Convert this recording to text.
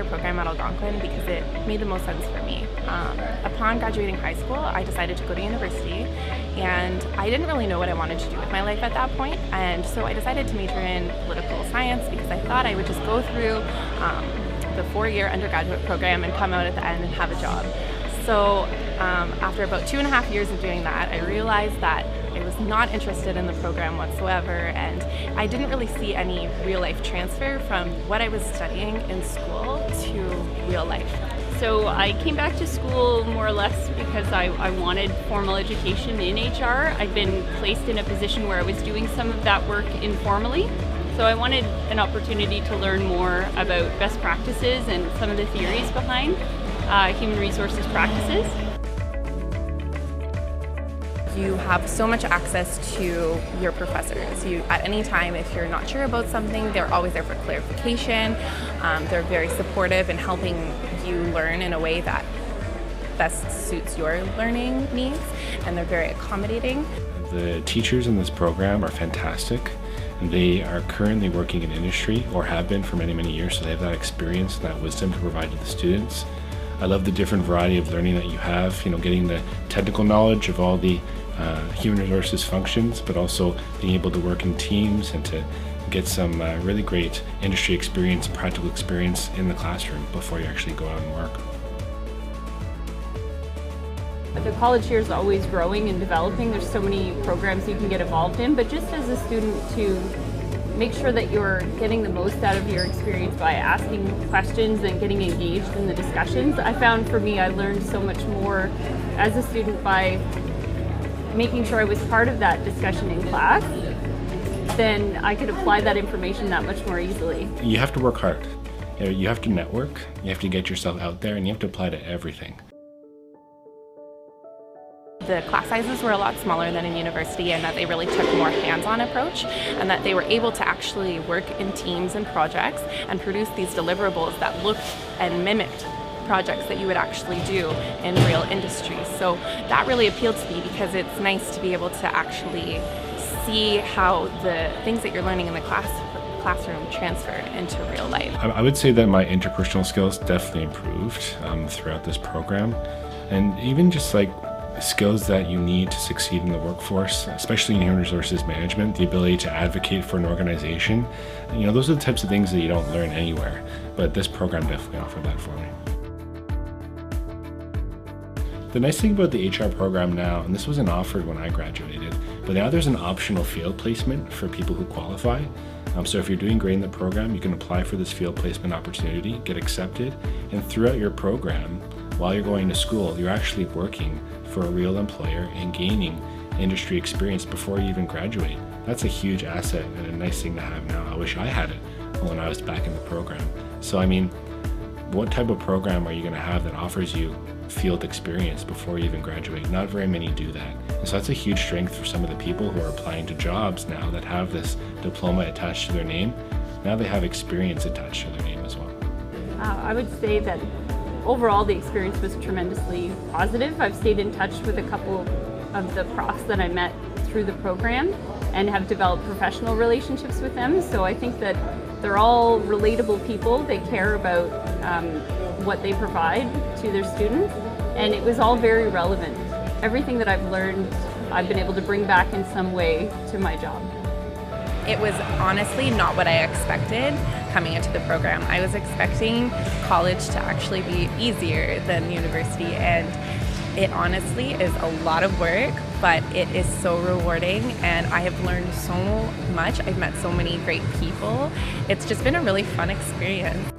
undergraduate program at Algonquin because it made the most sense for me. Upon graduating high school, I decided to go to university, and I didn't really know what I wanted to do with my life at that point, and so I decided to major in political science because I thought I would just go through the 4-year undergraduate program and come out at the end and have a job. So after about 2.5 years of doing that, I realized that I was not interested in the program whatsoever, and I didn't really see any real-life transfer from what I was studying in school to real life. So I came back to school more or less because I wanted formal education in HR. I'd been placed in a position where I was doing some of that work informally. So I wanted an opportunity to learn more about best practices and some of the theories behind human resources practices. You have so much access to your professors. At any time, if you're not sure about something, they're always there for clarification. They're very supportive in helping you learn in a way that best suits your learning needs, and they're very accommodating. The teachers in this program are fantastic. They are currently working in industry, or have been for many, many years, so they have that experience, that wisdom to provide to the students. I love the different variety of learning that you have, getting the technical knowledge of all the human resources functions, but also being able to work in teams and to get some really great industry experience, practical experience in the classroom before you actually go out and work. The college here is always growing and developing. There's so many programs you can get involved in, but just as a student to make sure that you're getting the most out of your experience by asking questions and getting engaged in the discussions. I found for me, I learned so much more as a student by making sure I was part of that discussion in class. Then I could apply that information that much more easily. You have to work hard. You have to network, you have to get yourself out there, and you have to apply to everything. The class sizes were a lot smaller than in university, and that they really took a more hands-on approach, and that they were able to actually work in teams and projects and produce these deliverables that looked and mimicked projects that you would actually do in real industry. So that really appealed to me because it's nice to be able to actually see how the things that you're learning in the classroom transfer into real life. I would say that my interpersonal skills definitely improved throughout this program, and even just like skills that you need to succeed in the workforce, especially in human resources management, the ability to advocate for an organization. Those are the types of things that you don't learn anywhere, but this program definitely offered that for me. The nice thing about the HR program now, and this wasn't offered when I graduated, but now there's an optional field placement for people who qualify. So if you're doing great in the program, you can apply for this field placement opportunity, get accepted, and throughout your program, while you're going to school, you're actually working for a real employer and gaining industry experience before you even graduate. That's a huge asset and a nice thing to have now. I wish I had it when I was back in the program. So what type of program are you going to have that offers you field experience before you even graduate? Not very many do that. And so that's a huge strength for some of the people who are applying to jobs now that have this diploma attached to their name. Now they have experience attached to their name as well. I would say that overall the experience was tremendously positive. I've stayed in touch with a couple of the profs that I met through the program and have developed professional relationships with them. So I think that they're all relatable people. They care about what they provide to their students, and it was all very relevant. Everything that I've learned, I've been able to bring back in some way to my job. It was honestly not what I expected coming into the program. I was expecting college to actually be easier than university, and it honestly is a lot of work, but it is so rewarding, and I have learned so much. I've met so many great people. It's just been a really fun experience.